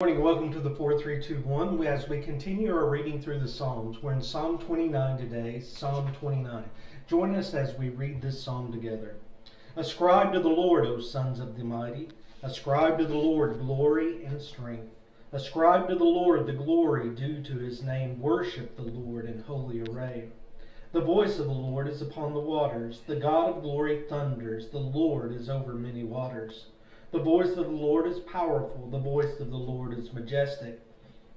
Good morning, welcome to the 4321. As we continue our reading through the Psalms, we're in Psalm 29 today, Psalm 29. Join us as we read this psalm together. Ascribe to the Lord, O sons of the mighty. Ascribe to the Lord glory and strength. Ascribe to the Lord the glory due to his name. Worship the Lord in holy array. The voice of the Lord is upon the waters. The God of glory thunders. The Lord is over many waters. The voice of the Lord is powerful. The voice of the Lord is majestic.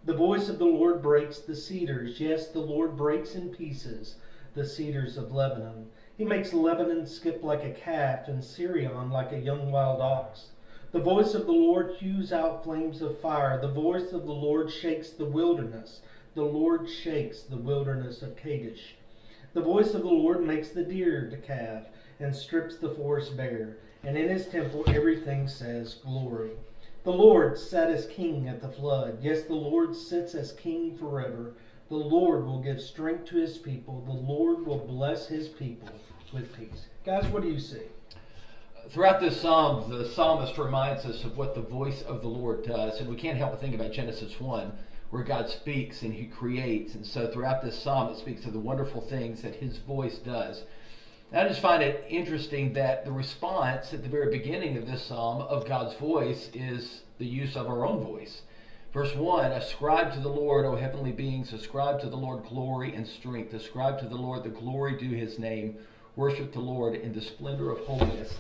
The voice of the Lord breaks the cedars. Yes, the Lord breaks in pieces the cedars of Lebanon. He makes Lebanon skip like a calf and Sirion like a young wild ox. The voice of the Lord hews out flames of fire. The voice of the Lord shakes the wilderness. The Lord shakes the wilderness of Kadesh. The voice of the Lord makes the deer to calve and strips the forest bare. And in his temple everything says glory. The Lord sat as king at the flood. Yes, the Lord sits as king forever. The Lord will give strength to his people. The Lord will bless his people with peace. Guys, what do you see? Throughout this psalm, the psalmist reminds us of what the voice of the Lord does. And we can't help but think about Genesis 1, where God speaks and he creates. And so throughout this psalm, it speaks of the wonderful things that his voice does. I just find it interesting that the response at the very beginning of this psalm of God's voice is the use of our own voice. Verse 1, ascribe to the Lord, O heavenly beings, ascribe to the Lord glory and strength. Ascribe to the Lord the glory due his name. Worship the Lord in the splendor of holiness.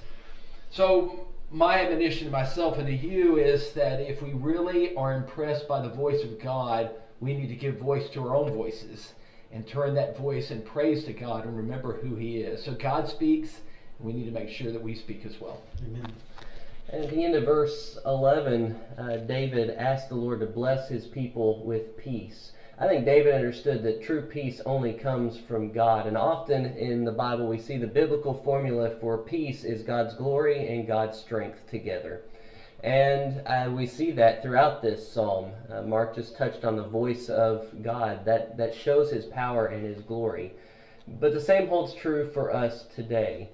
So my admonition to myself and to you is that if we really are impressed by the voice of God, we need to give voice to our own voices and turn that voice in praise to God and remember who he is. So God speaks, and we need to make sure that we speak as well. Amen. And at the end of verse 11, David asked the Lord to bless his people with peace. I think David understood that true peace only comes from God. And often in the Bible we see the biblical formula for peace is God's glory and God's strength together. And we see that throughout this psalm. Mark just touched on the voice of God. That shows his power and his glory. But the same holds true for us today.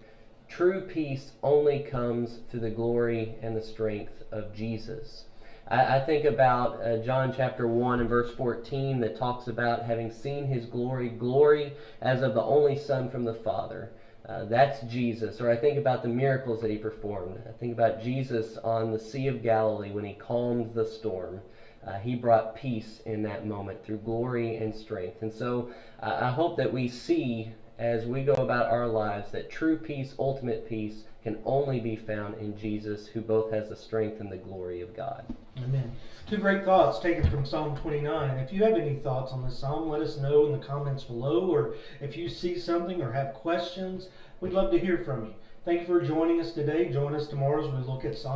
True peace only comes through the glory and the strength of Jesus. I think about John chapter 1 and verse 14 that talks about having seen his glory as of the only Son from the Father. That's Jesus. Or I think about the miracles that he performed. I think about Jesus on the Sea of Galilee when he calmed the storm. He brought peace in that moment through glory and strength. And so I hope that we see as we go about our lives that true peace, ultimate peace, can only be found in Jesus, who both has the strength and the glory of God. Amen. Two great thoughts taken from Psalm 29. If you have any thoughts on this psalm, let us know in the comments below, or if you see something or have questions, we'd love to hear from you. Thank you for joining us today. Join us tomorrow as we look at Psalm